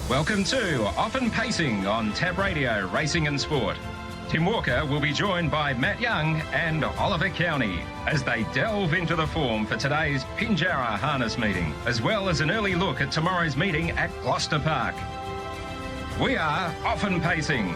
Welcome to Often Pacing on Tab Radio, Racing and Sport. Tim Walker will be joined by Matt Young and Oli Cownie as they delve into the form for today's Pinjarra harness meeting, as well as an early look at tomorrow's meeting at Gloucester Park. We are Often Pacing.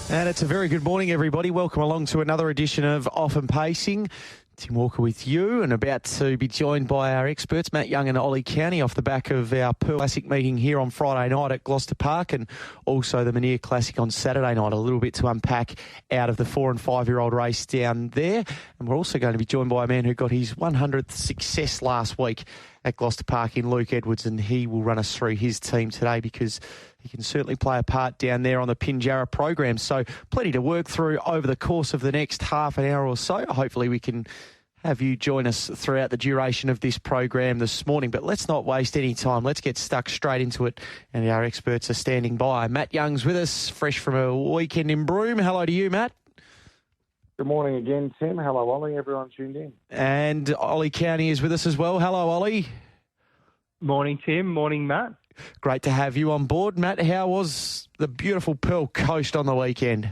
And it's a very good morning, everybody. Welcome along to another edition of Often Pacing. Tim Walker with you, and about to be joined by our experts, Matt Young and Oli Cownie, off the back of our Pearl Classic meeting here on Friday night at Gloucester Park, and also the Mania Classic on Saturday night. A little bit to unpack out of the 4 and 5 year old race down there. And we're also going to be joined by a man who got his 100th success last week at Gloucester Park in Luke Edwards, and he will run us through his team today because he can certainly play a part down there on the Pinjarra program. So plenty to work through over the course of the next half an hour or so. Hopefully we can have you join us throughout the duration of this program this morning. But let's not waste any time. Let's get stuck straight into it. And our experts are standing by. Matt Young's with us, fresh from a weekend in Broome. Hello to you, Matt. Good morning again, Tim. Hello, Ollie. Everyone tuned in. And Oli Cownie is with us as well. Hello, Ollie. Morning, Tim. Morning, Matt. Great to have you on board. Matt, how was the beautiful Pearl Coast on the weekend?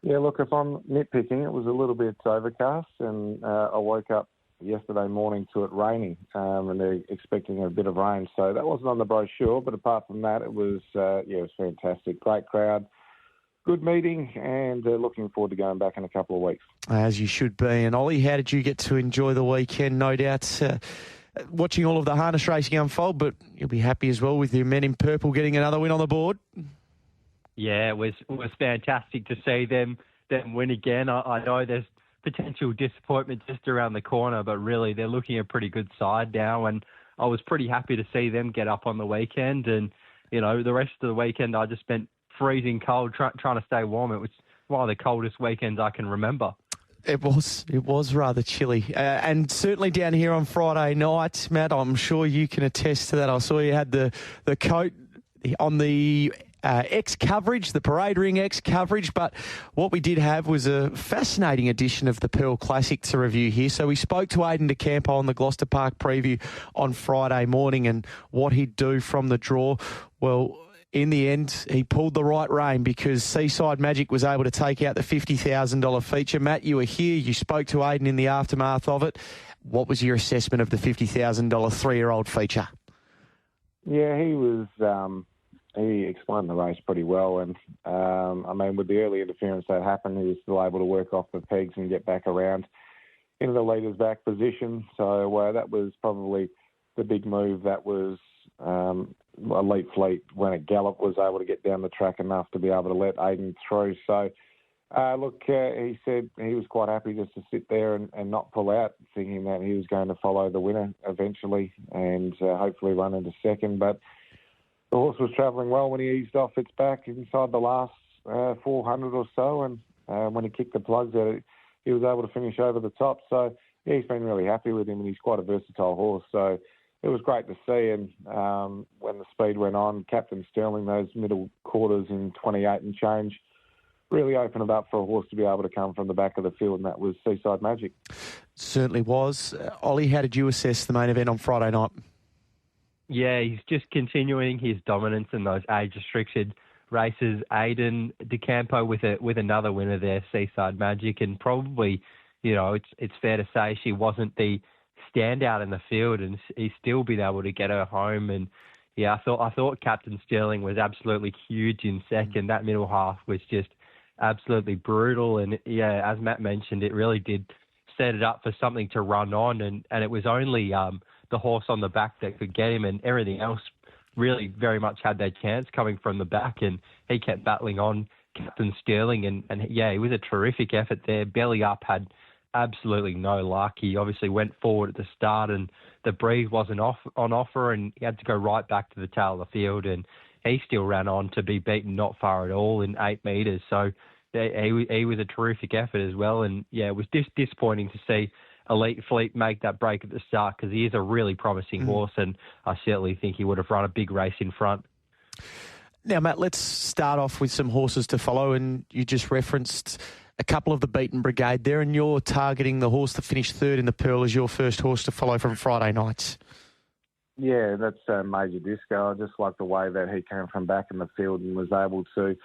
Yeah, look, if I'm nitpicking, it was a little bit overcast, and I woke up yesterday morning to it raining, and they're expecting a bit of rain. So that wasn't on the brochure, but apart from that, it was it was fantastic. Great crowd, good meeting, and looking forward to going back in a couple of weeks. As you should be. And Ollie, how did you get to enjoy the weekend? No doubt watching all of the harness racing unfold, but you'll be happy as well with your men in purple getting another win on the board. Yeah, it was fantastic to see them win again. I know there's potential disappointment just around the corner, but really they're looking a pretty good side now, and I was pretty happy to see them get up on the weekend. And, you know, the rest of the weekend I just spent freezing cold trying to stay warm. It was one of the coldest weekends I can remember. It was rather chilly. And certainly down here on Friday night, Matt, I'm sure you can attest to that. I saw you had the coat on the X coverage, the Parade Ring X coverage, but what we did have was a fascinating edition of the Pearl Classic to review here. So we spoke to Aidan DeCampo on the Gloucester Park preview on Friday morning and what he'd do from the draw. Well, in the end, he pulled the right rein because Seaside Magic was able to take out the $50,000 feature. Matt, you were here. You spoke to Aidan in the aftermath of it. What was your assessment of the $50,000 3-year-old feature? Yeah, he was. He explained the race pretty well, and I mean, with the early interference that happened, he was still able to work off the pegs and get back around into the leader's back position. So that was probably the big move. That was Elite Fleet, when it galloped, was able to get down the track enough to be able to let Aidan through. So, he said he was quite happy just to sit there and not pull out, thinking that he was going to follow the winner eventually and hopefully run into second. But the horse was travelling well when he eased off its back inside the last 400 or so, and when he kicked the plugs at it, he was able to finish over the top. So, yeah, he's been really happy with him, and he's quite a versatile horse. So it was great to see, and when the speed went on, Captain Sterling, those middle quarters in 28 and change, really opened it up for a horse to be able to come from the back of the field, and that was Seaside Magic. Certainly was. Ollie, how did you assess the main event on Friday night? Yeah, he's just continuing his dominance in those age-restricted races. Aidan DeCampo with another winner there, Seaside Magic, and probably, you know, it's fair to say she wasn't the standout in the field, and he's still been able to get her home. And yeah, I thought Captain Sterling was absolutely huge in second. That middle half was just absolutely brutal, and yeah, as Matt mentioned, it really did set it up for something to run on, and it was only the horse on the back that could get him, and everything else really very much had their chance coming from the back, and he kept battling on Captain Sterling, and yeah, it was a terrific effort there. Belly Up had absolutely no luck. He obviously went forward at the start, and the breeze wasn't on offer, and he had to go right back to the tail of the field, and he still ran on to be beaten not far at all in 8 metres. So he was a terrific effort as well, and yeah, it was disappointing to see Elite Fleet make that break at the start because he is a really promising horse, and I certainly think he would have run a big race in front. Now, Matt, let's start off with some horses to follow, and you just referenced a couple of the beaten brigade there, and you're targeting the horse that finished third in the Pearl as your first horse to follow from Friday night. Yeah, that's Major Disco. I just like the way that he came from back in the field and was able to.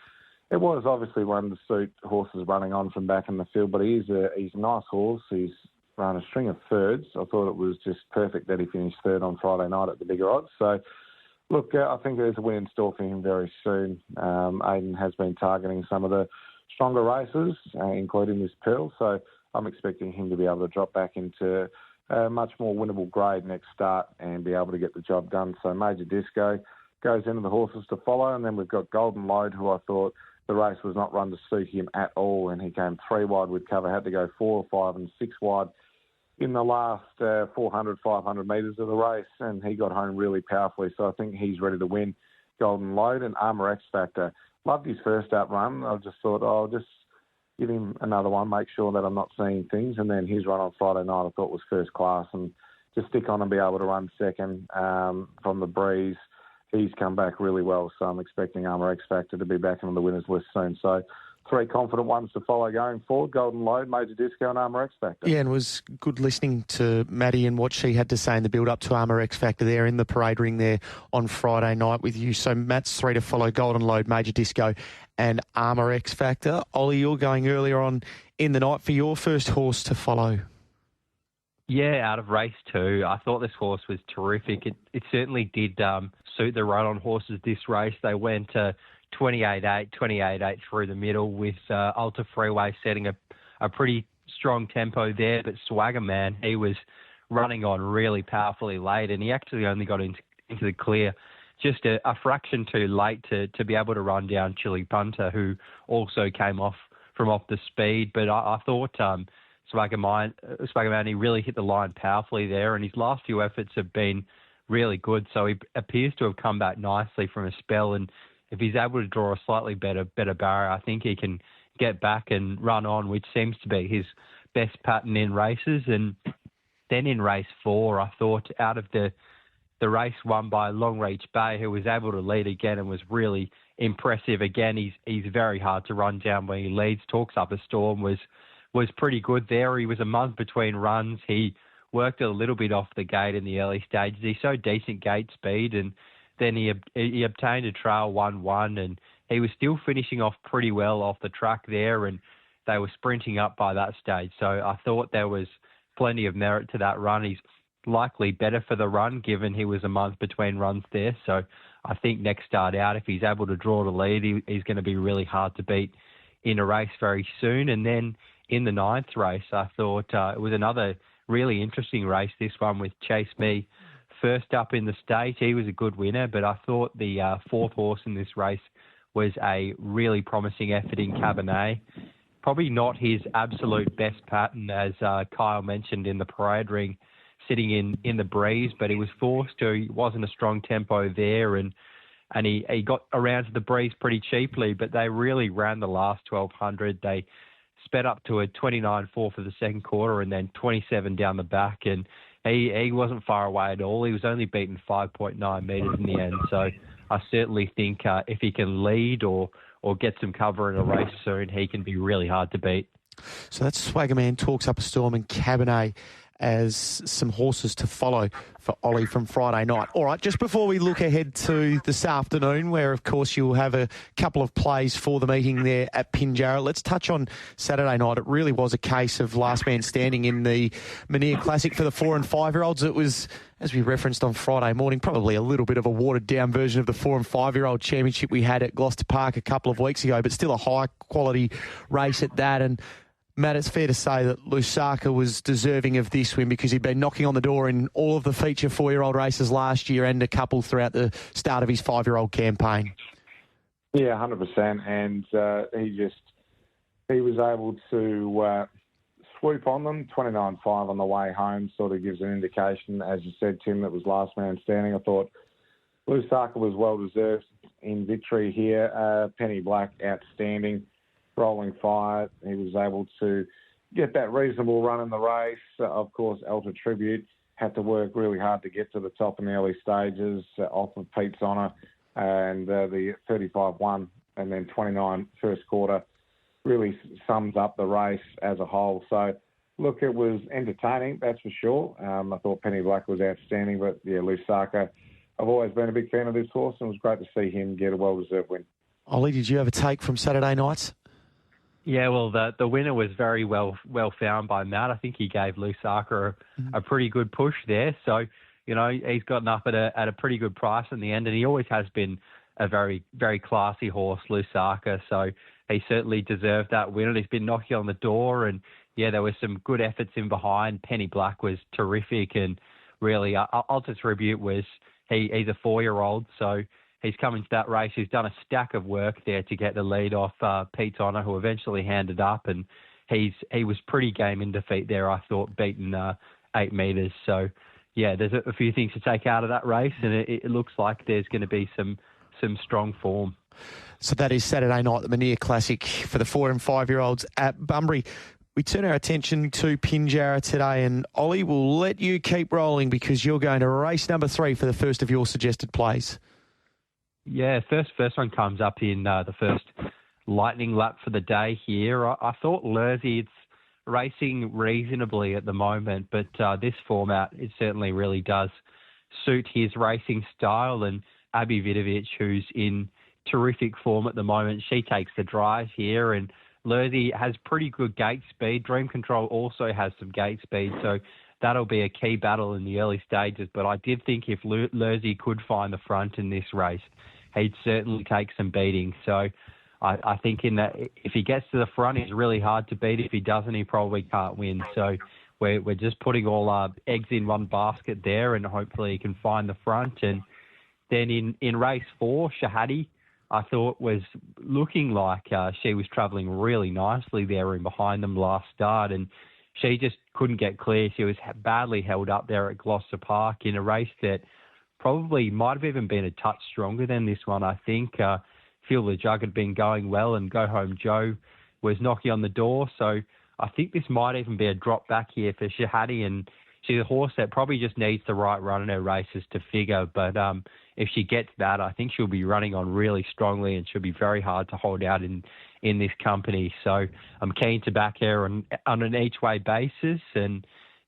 It was obviously one to suit horses running on from back in the field, but he's a nice horse. He's run a string of thirds. I thought it was just perfect that he finished third on Friday night at the bigger odds. So, look, I think there's a win in store for him very soon. Aiden has been targeting some of the stronger races, including this Pearl. So I'm expecting him to be able to drop back into a much more winnable grade next start and be able to get the job done. So Major Disco goes into the horses to follow, and then we've got Golden Load, who I thought the race was not run to suit him at all, and he came 3 wide with cover, had to go 4, 5 and 6 wide in the last 400, 500 metres of the race, and he got home really powerfully. So I think he's ready to win. Golden Load and Armour X Factor. Loved his first up run. I just thought, I'll just give him another one, make sure that I'm not seeing things. And then his run on Friday night I thought was first class, and just stick on and be able to run second from the breeze. He's come back really well, so I'm expecting Armour X Factor to be back on the winners list soon. So 3 confident ones to follow going forward: Golden Load, Major Disco and Armour X Factor. Yeah, and it was good listening to Maddie and what she had to say in the build-up to Armour X Factor there in the parade ring there on Friday night with you. So Matt's 3 to follow: Golden Load, Major Disco and Armour X Factor. Ollie, you're going earlier on in the night for your first horse to follow. Yeah, out of race 2, I thought this horse was terrific. It certainly did suit the run-on horses this race. They went 28-8, 28-8 through the middle with Ultra Freeway setting a pretty strong tempo there. But Swagger Man, he was running on really powerfully late, and he actually only got into the clear just a fraction too late to be able to run down Chili Punter, who also came off the speed. But I thought Swagger Man, he really hit the line powerfully there, and his last few efforts have been really good. So he appears to have come back nicely from a spell, and if he's able to draw a slightly better barrier, I think he can get back and run on, which seems to be his best pattern in races. And then in race 4, I thought out of the race won by Longreach Bay, who was able to lead again and was really impressive. Again, he's very hard to run down when he leads. Talks Up a Storm was pretty good there. He was a month between runs. He worked a little bit off the gate in the early stages. He showed decent gate speed, and then he obtained a trail 1-1, and he was still finishing off pretty well off the track there, and they were sprinting up by that stage. So I thought there was plenty of merit to that run. He's likely better for the run, given he was a month between runs there. So I think next start out, if he's able to draw the lead, he's going to be really hard to beat in a race very soon. And then in the 9th race, I thought it was another really interesting race, this one with Chase Me first up in the state. He was a good winner, but I thought the 4th horse in this race was a really promising effort in Cabernet. Probably not his absolute best pattern, as Kyle mentioned in the parade ring, sitting in the breeze, but he was forced to. He wasn't a strong tempo there, and he got around to the breeze pretty cheaply, but they really ran the last 1200. They sped up to a 29.4 for the second quarter and then 27 down the back, and he wasn't far away at all. He was only beaten 5.9 metres in the end, so I certainly think if he can lead or get some cover in a race soon, he can be really hard to beat. So that's Swaggerman, Talks Up a Storm and Cabernet as some horses to follow for Ollie from Friday night. All right, just before we look ahead to this afternoon, where, of course, you'll have a couple of plays for the meeting there at Pinjarra, let's touch on Saturday night. It really was a case of last man standing in the Mania Classic for the 4 and 5-year-olds. It was, as we referenced on Friday morning, probably a little bit of a watered-down version of the 4 and 5-year-old championship we had at Gloucester Park a couple of weeks ago, but still a high-quality race at that. And Matt, it's fair to say that Lusaka was deserving of this win because he'd been knocking on the door in all of the feature 4-year-old races last year and a couple throughout the start of his 5-year-old campaign. Yeah, 100%. And he was able to swoop on them. 29.5 on the way home sort of gives an indication. As you said, Tim, that was last man standing. I thought Lusaka was well-deserved in victory here. Penny Black, outstanding. Rolling Fire, he was able to get that reasonable run in the race. Of course, Elter Tribute had to work really hard to get to the top in the early stages, off of Pete's Honour, and the 35-1 and then 29 first quarter really sums up the race as a whole. So Look, it was entertaining, that's for sure. I thought Penny Black was outstanding, but yeah, Lusaka, I've always been a big fan of this horse, and it was great to see him get a well-deserved win. Ollie, did you have a take from Saturday night's? Yeah, well, the winner was very well found by Matt. I think he gave Lusaka a pretty good push there. So, you know, he's gotten up at a pretty good price in the end, and he always has been a very, very classy horse, Lusaka. So he certainly deserved that win, and he's been knocking on the door. And yeah, there were some good efforts in behind. Penny Black was terrific, and really, Altus Tribute was he's a 4-year-old, so he's come into that race. He's done a stack of work there to get the lead off Pete Honor, who eventually handed up, and he was pretty game in defeat there, I thought, beating 8 metres. So, yeah, there's a few things to take out of that race, and it looks like there's going to be some strong form. So that is Saturday night, the Mania Classic for the 4 and 5-year-olds at Bunbury. We turn our attention to Pinjarra today, and Ollie, will let you keep rolling because you're going to race number 3 for the first of your suggested plays. Yeah, first one comes up in the first lightning lap for the day here. I thought Lurzy, it's racing reasonably at the moment, but this format, it certainly really does suit his racing style. And Abby Vidovic, who's in terrific form at the moment, she takes the drive here, and Lurzy has pretty good gate speed. Dream Control also has some gate speed, so that'll be a key battle in the early stages. But I did think if Lurzy could find the front in this race, he'd certainly take some beating. So I think in that, if he gets to the front, he's really hard to beat. If he doesn't, he probably can't win. So we're just putting all our eggs in one basket there, and hopefully he can find the front. And then in race 4, Shahadi, I thought was looking like she was travelling really nicely there in behind them last start, and she just couldn't get clear. She was badly held up there at Gloucester Park in a race that probably might have even been a touch stronger than this one, I think. Feel the Jug had been going well, and Go Home Joe was knocking on the door. So I think this might even be a drop back here for Shahadi, and she's a horse that probably just needs the right run in her races to figure. But if she gets that, I think she'll be running on really strongly, and she'll be very hard to hold out in this company. So I'm keen to back her on an each-way basis. And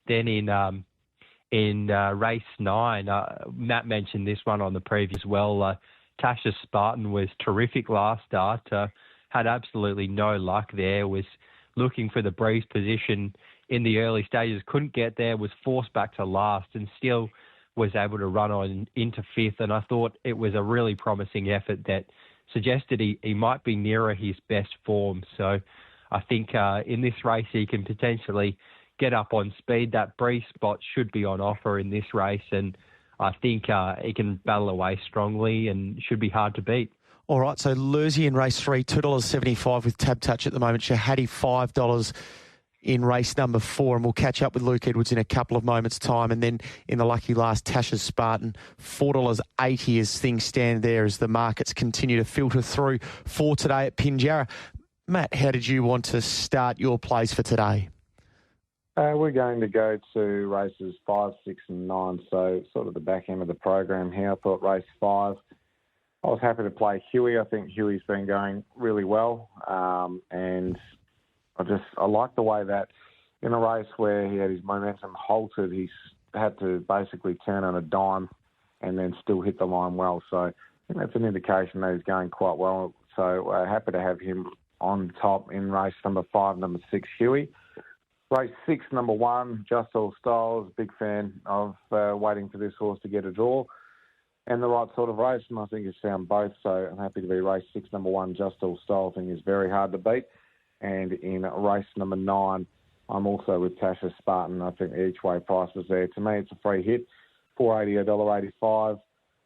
then in race 9, Matt mentioned this one on the preview as well. Tasha Spartan was terrific last start, had absolutely no luck there, was looking for the breeze position in the early stages, couldn't get there, was forced back to last, and still was able to run on into 5th. And I thought it was a really promising effort that suggested he might be nearer his best form. So I think in this race he can potentially get up on speed. That breeze spot should be on offer in this race, and I think he can battle away strongly and should be hard to beat. All right, so Lurzy in race 3, $2.75 with Tab Touch at the moment. Shahadi, $5 in race number 4, and we'll catch up with Luke Edwards in a couple of moments' time. And then in the lucky last, Tasha Spartan, $4.80 as things stand there as the markets continue to filter through for today at Pinjarra. Matt, how did you want to start your plays for today? We're going to go to races 5, 6 and 9, so sort of the back end of the program here. I thought race 5, I was happy to play Huey. I think Huey's been going really well, and I like the way that in a race where he had his momentum halted, he's had to basically turn on a dime and then still hit the line well. So I think that's an indication that he's going quite well. So happy to have him on top in race number 5, number 6, Huey. Race 6, number 1, Just All Styles. Big fan of waiting for this horse to get a draw and the right sort of race, and I think he's found both. So I'm happy to be race 6, number 1, Just All Styles. I think is very hard to beat. And in race number 9, I'm also with Tasha Spartan. I think the each-way price was there. To me, it's a free hit, $4.80,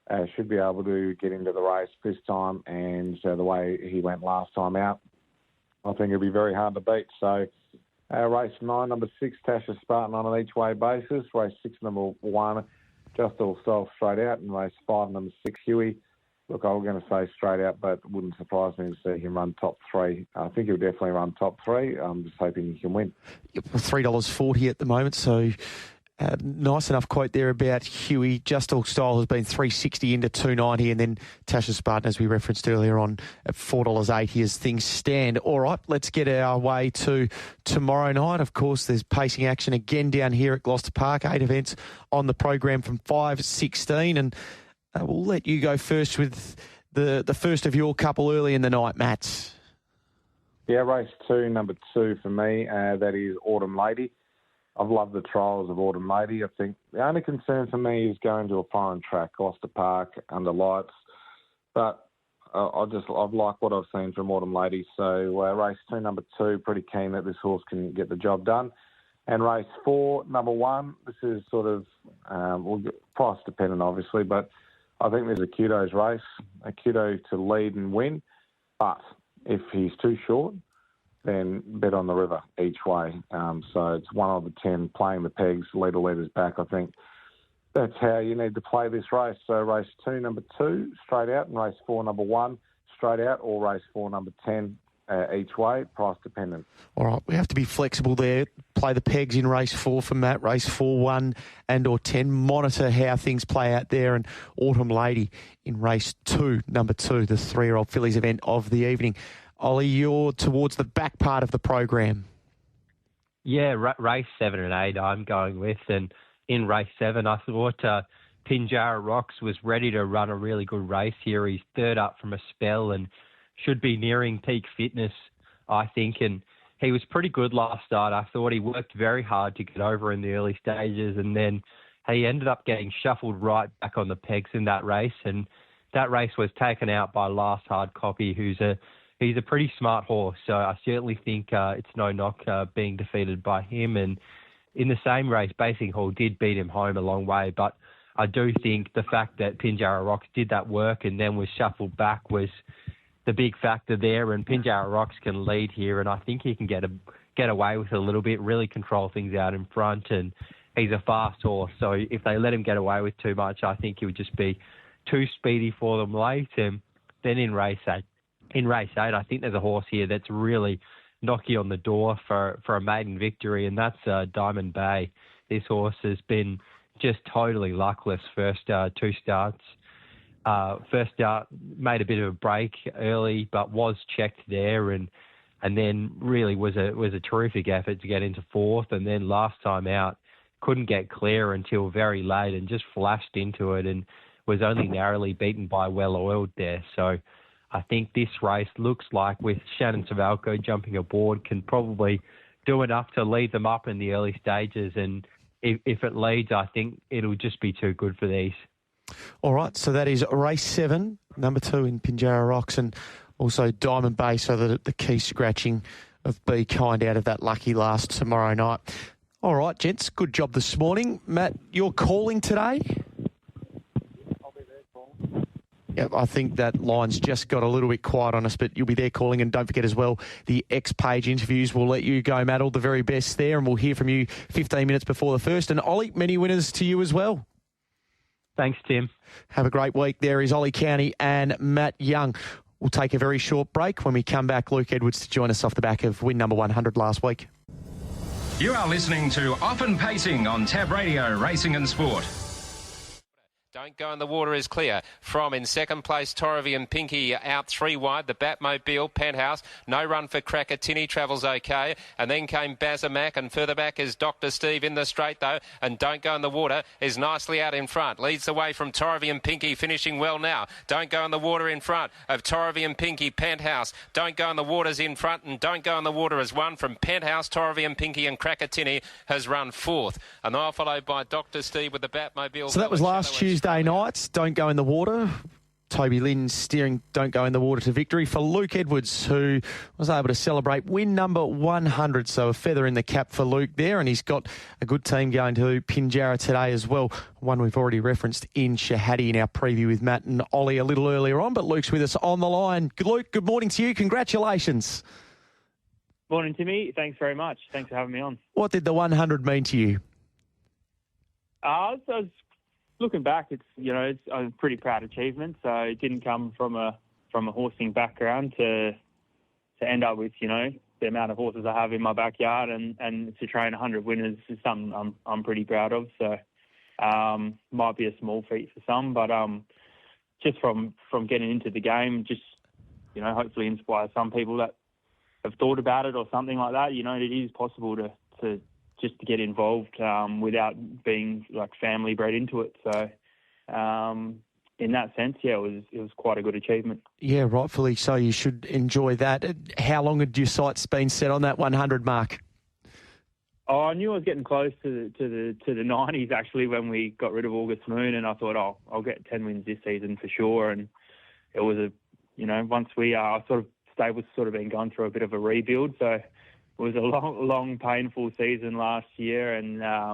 $1.85. Should be able to get into the race this time, and the way he went last time out, I think it'll be very hard to beat. So race 9, number 6, Tasha Spartan on an each-way basis. Race 6, number 1, Just All Styles straight out. And race 5, number 6, Huey. Look, I was going to say straight out, but it wouldn't surprise me to see him run top 3. I think he'll definitely run top 3. I'm just hoping he can win. $3.40 at the moment, so Nice enough quote there about Huey. Just All Style has been $3.60 into $2.90, and then Tasha Spartan, as we referenced earlier on, at $4.80 as things stand. All right, let's get our way to tomorrow night. Of course, there's pacing action again down here at Gloucester Park. 8 events on the program from 5:16, and we'll let you go first with the first of your couple early in the night, Matt. Yeah, race 2, number 2 for me. That is Autumn Lady. I've loved the trials of Autumn Lady. I think the only concern for me is going to a foreign track, Gloucester Park, under lights. But I've liked what I've seen from Autumn Lady. So race 2, number 2, pretty keen that this horse can get the job done. And race 4, number 1, this is sort of price dependent, obviously, but I think there's a kudos race, a kudo to lead and win. But if he's too short, then bet on the river each way. So it's 1 over 10 playing the pegs, leaders back. I think that's how you need to play this race. So race 2, number 2, straight out, and race 4, number 1, straight out, or race 4, number 10, each way, price dependent. All right, we have to be flexible there. Play the pegs in race 4 for Matt, race 4, 1 and or 10. Monitor how things play out there. And Autumn Lady in race 2, number 2, the 3-year-old fillies event of the evening. Ollie, you're towards the back part of the program. Yeah, race 7 and 8 I'm going with. And in race 7, I thought Pinjarra Rocks was ready to run a really good race here. He's third up from a spell and should be nearing peak fitness, I think. And he was pretty good last start. I thought he worked very hard to get over in the early stages, and then he ended up getting shuffled right back on the pegs in that race. And that race was taken out by Last Hard Copy, he's a pretty smart horse. So I certainly think it's no knock being defeated by him. And in the same race, Basing Hall did beat him home a long way. But I do think the fact that Pinjarra Rocks did that work and then was shuffled back was the big factor there. And Pinjarra Rocks can lead here, and I think he can get away with it a little bit, really control things out in front. And he's a fast horse, so if they let him get away with too much, I think he would just be too speedy for them late. And then in race 8, I think there's a horse here that's really knocking on the door for a maiden victory, and that's Diamond Bay. This horse has been just totally luckless first 2 starts. First start made a bit of a break early, but was checked there, and then really was a terrific effort to get into 4th. And then last time out, couldn't get clear until very late and just flashed into it and was only narrowly beaten by Well Oiled there. So I think this race looks like, with Shannon Savalco jumping aboard, can probably do enough to lead them up in the early stages. And if it leads, I think it'll just be too good for these. All right, so that is race 7, number 2 in Pinjarra Rocks, and also Diamond Bay, so that the key scratching of Be Kind out of that lucky last tomorrow night. All right, gents, good job this morning. Matt, you're calling today? I'll be there calling. Yeah, I think that line's just got a little bit quiet on us, but you'll be there calling. And don't forget as well, the X-Page interviews. We'll let you go, Matt. All the very best there, and we'll hear from you 15 minutes before the first. And Ollie, many winners to you as well. Thanks, Tim. Have a great week. There is Oli Cownie and Matt Young. We'll take a very short break. When we come back, Luke Edwards to join us off the back of win number 100 last week. You are listening to Off and Pacing on Tab Radio, Racing and Sport. Don't Go in the Water is clear. From in second place, Torrivi and Pinky out 3 wide. The Batmobile, Penthouse, no run for Cracker. Tinny travels okay. And then came Bazamac, and further back is Dr. Steve in the straight though. And Don't Go in the Water is nicely out in front. Leads the way from Torrivi and Pinky, finishing well now. Don't Go in the Water in front of Torrivi and Pinky. Penthouse, Don't Go in the Water's in front, and Don't Go in the Water is one from Penthouse. Torrivi and Pinky and Cracker Tinny has run 4th. And now followed by Dr. Steve with the Batmobile. So that was last Tuesday night. Don't Go in the Water. Toby Lynn steering Don't Go in the Water to victory for Luke Edwards, who was able to celebrate win number 100. So a feather in the cap for Luke there, and he's got a good team going to Pinjarra today as well. One we've already referenced in Shahadi in our preview with Matt and Ollie a little earlier on, but Luke's with us on the line. Luke, good morning to you. Congratulations. Morning, Timmy. Thanks very much. Thanks for having me on. What did the 100 mean to you? I was looking back, it's a pretty proud achievement. So it didn't come from a horsing background to end up with the the amount of horses I have in my backyard, and to train 100 winners is something I'm pretty proud of. So might be a small feat for some, but just from getting into the game, just hopefully inspire some people that have thought about it or something like that. It is possible to just to get involved without being like family bred into it. So in that sense, yeah, it was quite a good achievement. Yeah, rightfully so. You should enjoy that. How long had your sights been set on that 100 mark? Oh, I knew I was getting close to the 90s actually when we got rid of August Moon, and I thought, I'll get 10 wins this season for sure. And it was once we stable's sort of been going through a bit of a rebuild, so it was a long, painful season last year, and I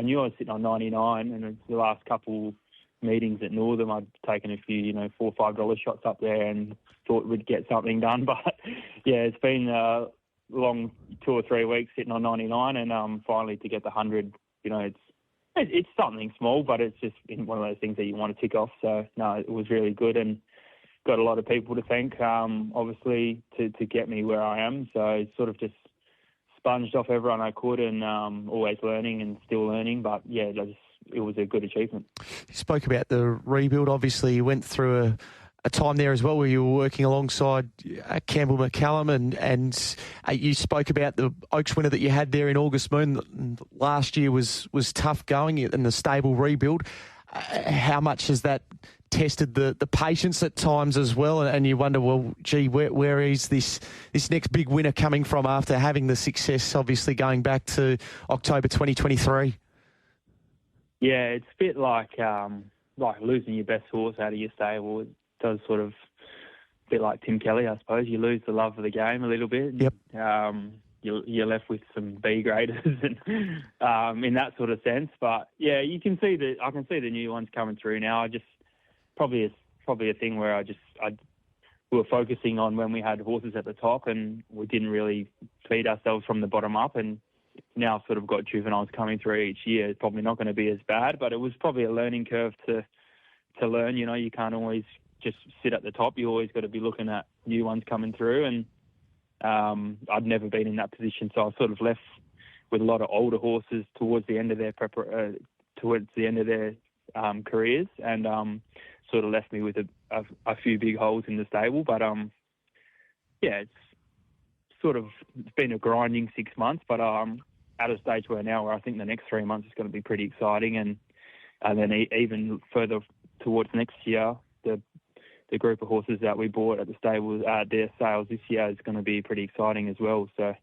knew I was sitting on 99, and the last couple meetings at Northern, I'd taken a few, $4 or $5 shots up there and thought we'd get something done. But yeah, it's been a long 2 or 3 weeks sitting on 99, and finally to get the 100, it's something small, but it's just one of those things that you want to tick off. So no, it was really good, and got a lot of people to thank, obviously, to get me where I am. So sort of just sponged off everyone I could, and always learning and still learning. But yeah, it was a good achievement. You spoke about the rebuild. Obviously, you went through a time there as well where you were working alongside Campbell McCallum, and you spoke about the Oaks winner that you had there in August Moon. Last year was tough going in the stable rebuild. How much has that tested the patience at times as well? And you wonder, well, gee, where is this next big winner coming from after having the success, obviously, going back to October 2023? Yeah, it's a bit like losing your best horse out of your stable. It does sort of a bit like Tim Kelly, I suppose. You lose the love of the game a little bit. Yep. You're left with some B graders and in that sort of sense. But yeah, I can see the new ones coming through now. I just probably a thing where we were focusing on when we had horses at the top, and we didn't really feed ourselves from the bottom up. And now sort of got juveniles coming through each year. It's probably not going to be as bad, but it was probably a learning curve to learn. You can't always just sit at the top. You always got to be looking at new ones coming through, and I'd never been in that position, so I was sort of left with a lot of older horses towards the end of their careers, and sort of left me with a few big holes in the stable. But it's been a grinding 6 months, but at a stage where I think the next 3 months is going to be pretty exciting, and then even further towards next year, the group of horses that we bought at the stable, their sales this year is going to be pretty exciting as well. So,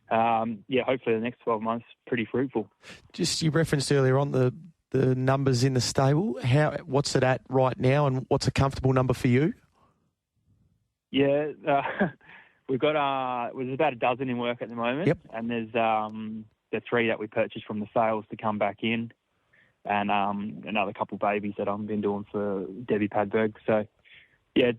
hopefully the next 12 months pretty fruitful. Just, you referenced earlier on the numbers in the stable. What's it at right now, and what's a comfortable number for you? Yeah, we've got there's about a dozen in work at the moment. Yep. And there's the 3 that we purchased from the sales to come back in, and another couple babies that I've been doing for Debbie Padberg. So, yeah,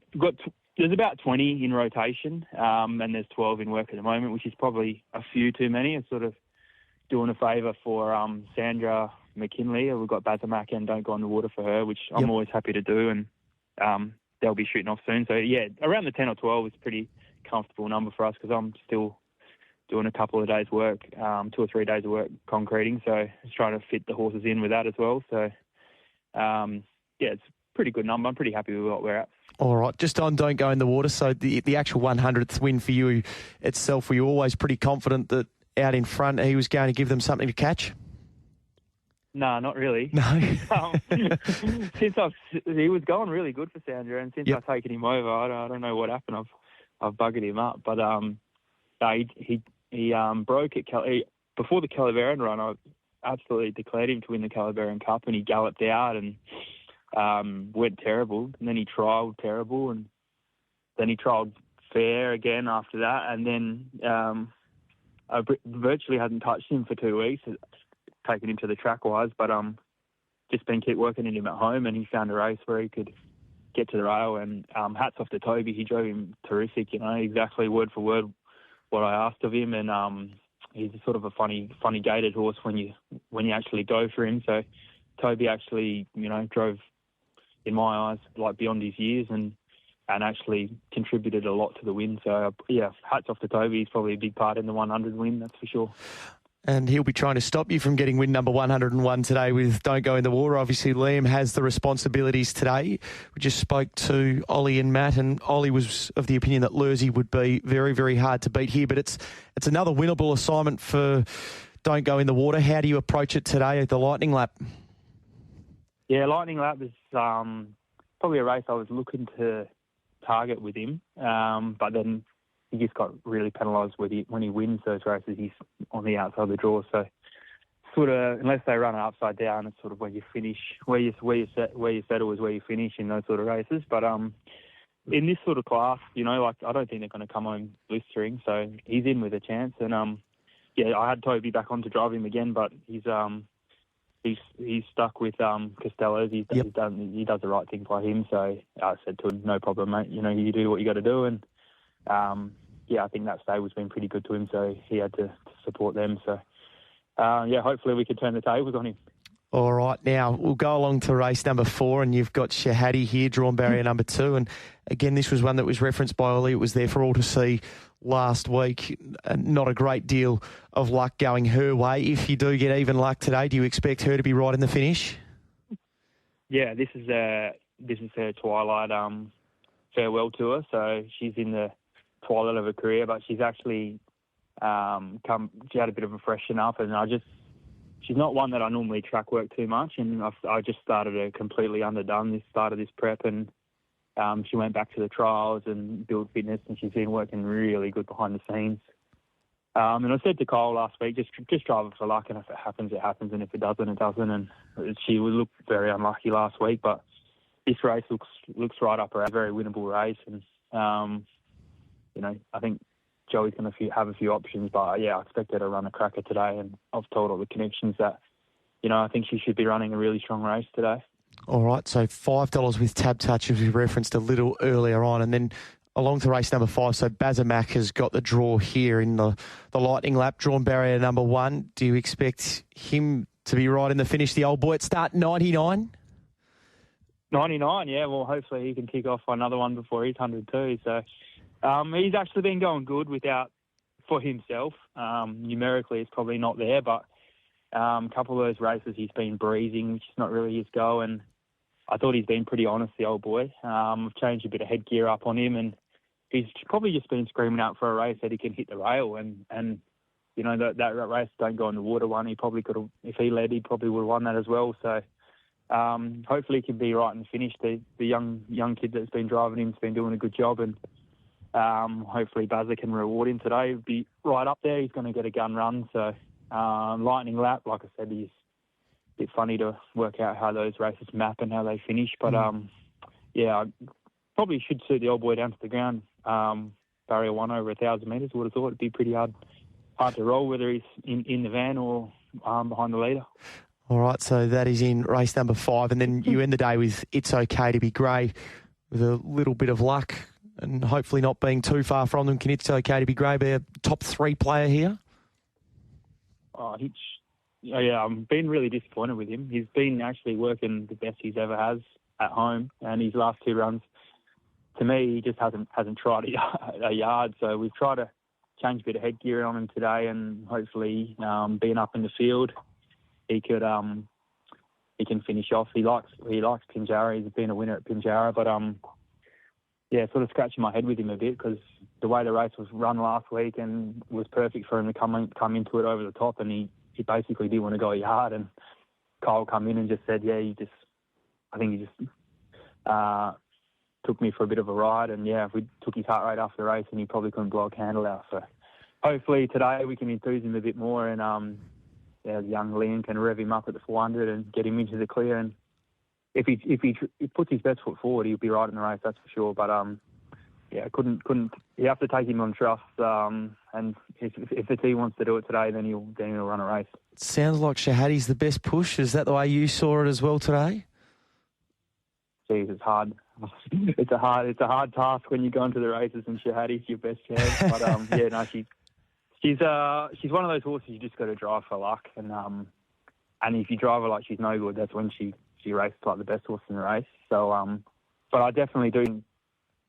there's about 20 in rotation, and there's 12 in work at the moment, which is probably a few too many. It's sort of doing a favour for Sandra McKinley. We've got Bazamac and Don't Go on the Water for her, which I'm always happy to do, and they'll be shooting off soon. So, yeah, around the 10 or 12 is a pretty comfortable number for us, because I'm still doing a couple of days' work, 2 or 3 days of work concreting, so just trying to fit the horses in with that as well. So, it's a pretty good number. I'm pretty happy with what we're at. All right, just on Don't Go in the Water, so the actual 100th win for you itself, were you always pretty confident that out in front he was going to give them something to catch? No, not really. No. He was going really good for Sandra, and since I've taken him over, I don't know what happened. I've buggered him up, but he broke at before the Calaveran run. I absolutely declared him to win the Calaveran Cup, and he galloped out and went terrible, and then he trialled terrible, and then he trialled fair again after that, and then I virtually hadn't touched him for 2 weeks, taking him to the track wise, but just been keep working him at home, and he found a race where he could get to the rail, and hats off to Toby. He drove him terrific, exactly word for word what I asked of him, and he's sort of a funny gated horse when you actually go for him. So Toby actually, drove, in my eyes, like beyond his years, and actually contributed a lot to the win. So, yeah, hats off to Toby. He's probably a big part in the 100 win, that's for sure. And he'll be trying to stop you from getting win number 101 today with Don't Go in the Water. Obviously, Liam has the responsibilities today. We just spoke to Ollie and Matt, and Ollie was of the opinion that Lurzy would be very, very hard to beat here. But it's another winnable assignment for Don't Go in the Water. How do you approach it today at the Lightning Lap? Yeah, Lightning Lap is probably a race I was looking to target with him, but then he just got really penalised when he wins those races. He's on the outside of the draw, so sort of unless they run it upside down, it's sort of where you finish, where you settle is where you finish in those sort of races. But in this sort of class, you know, like I don't think they're going to come home blistering, so he's in with a chance. And yeah, I had Toby back on to drive him again, but he's stuck with Costello's. He does the right thing by him. So I said to him, no problem, mate. You know, you do what you got to do. And yeah, I think that stable's been pretty good to him, so he had to support them. So yeah, hopefully we could turn the tables on him. All right, now we'll go along to race number 4, and you've got Shahadi here, drawn barrier number 2. And again, this was one that was referenced by Ollie. It was there for all to see last week. Not a great deal of luck going her way. If you do get even luck today, do you expect her to be right in the finish? Yeah, this is her twilight farewell tour. So she's in the twilight of her career, but she's actually she had a bit of a freshen up, and she's not one that I normally track work too much, and I just started her completely underdone this start of this prep, and she went back to the trials and build fitness, and she's been working really good behind the scenes. And I said to Kyle last week, just drive it for luck, and if it happens, it happens, and if it doesn't, it doesn't. And she looked very unlucky last week, but this race looks right up her alley, very winnable race, and you know, I think Joey's going to have a few options, but yeah, I expect her to run a cracker today, and I've told all the connections that, you know, I think she should be running a really strong race today. All right, so $5 with Tab Touch, as we referenced a little earlier on, and then along to race number 5, so Bazamak has got the draw here in the Lightning Lap, drawn barrier number 1. Do you expect him to be right in the finish, the old boy at start 99? 99, yeah, well, hopefully he can kick off another one before he's 102, so... he's actually been going good for himself. Numerically, it's probably not there, but a couple of those races he's been breezing, which is not really his go. And I thought he's been pretty honest, the old boy. I've changed a bit of headgear up on him, and he's probably just been screaming out for a race that he can hit the rail. And you know, that race, Don't Go in the Water one, he probably could have, if he led, he probably would have won that as well. So hopefully he can be right in the finish. The young kid that's been driving him's been doing a good job, and hopefully Bazza can reward him today. He'll be right up there. He's going to get a gun run. So Lightning Lap, like I said, is a bit funny to work out how those races map and how they finish. But yeah, I probably should suit the old boy down to the ground. Barrier 1 over 1,000 metres. Would have thought it'd be pretty hard to roll, whether he's in the van or behind the leader. All right, so that is in race number 5, and then you end the day with It's Okay to Be Grey with a little bit of luck. And hopefully not being too far from them. Can It's Okay to Be Grey be a top 3 player here? Yeah, I've been really disappointed with him. He's been actually working the best he's ever has at home, and his last 2 runs, to me, he just hasn't tried a yard. So we've tried to change a bit of headgear on him today, and hopefully, being up in the field, he can finish off. He likes Pinjarra. He's been a winner at Pinjarra, but yeah, sort of scratching my head with him a bit, because the way the race was run last week and was perfect for him to come into it over the top, and he basically didn't want to go a yard, and Kyle come in and just said, yeah, I think he just took me for a bit of a ride, and yeah, we took his heart rate after the race, and he probably couldn't blow a candle out. So hopefully today we can enthuse him a bit more, and yeah, young Liam can rev him up at the 400 and get him into the clear, and if he puts his best foot forward, he'll be right in the race, that's for sure. But yeah, couldn't. You have to take him on trust. And if the team wants to do it today, then he'll run a race. Sounds like Shahadi's the best push. Is that the way you saw it as well today? Geez, it's hard. It's a hard task when you go into the races and Shahadi's your best chance. But yeah, no, she's one of those horses you just got to drive for luck. And if you drive her like she's no good, that's when she races like the best horse in the race. So, but I definitely do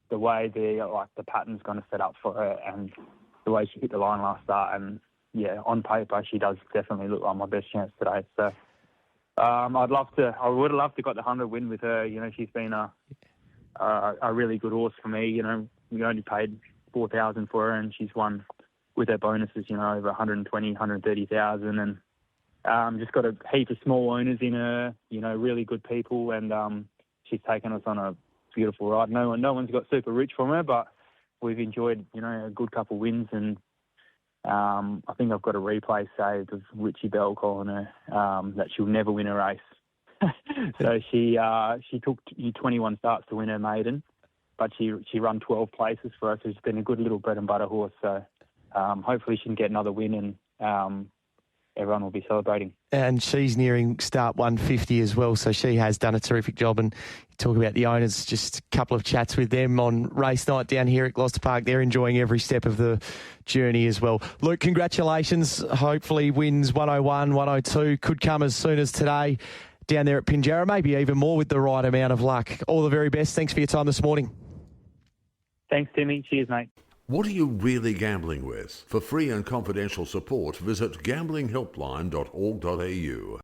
the way the pattern's going to set up for her, and the way she hit the line last start. And yeah, on paper, she does definitely look like my best chance today. So I would have loved to got the 100 win with her. You know, she's been a really good horse for me. You know, we only paid $4,000 for her, and she's won with her bonuses, you know, over 120, 130,000, and just got a heap of small owners in her, you know, really good people, and she's taken us on a beautiful ride. No one's got super rich from her, but we've enjoyed, you know, a good couple of wins, and I think I've got a replay saved of Richie Bell calling her that she'll never win a race. So she took 21 starts to win her maiden, but she run 12 places for us. It's been a good little bread and butter horse. So hopefully she can get another win, and everyone will be celebrating. And she's nearing start 150 as well, so she has done a terrific job. And you talk about the owners, just a couple of chats with them on race night down here at Gloucester Park. They're enjoying every step of the journey as well. Luke, congratulations. Hopefully wins 101, 102 could come as soon as today down there at Pinjarra, maybe even more with the right amount of luck. All the very best. Thanks for your time this morning. Thanks, Timmy. Cheers, mate. What are you really gambling with? For free and confidential support, visit gamblinghelpline.org.au.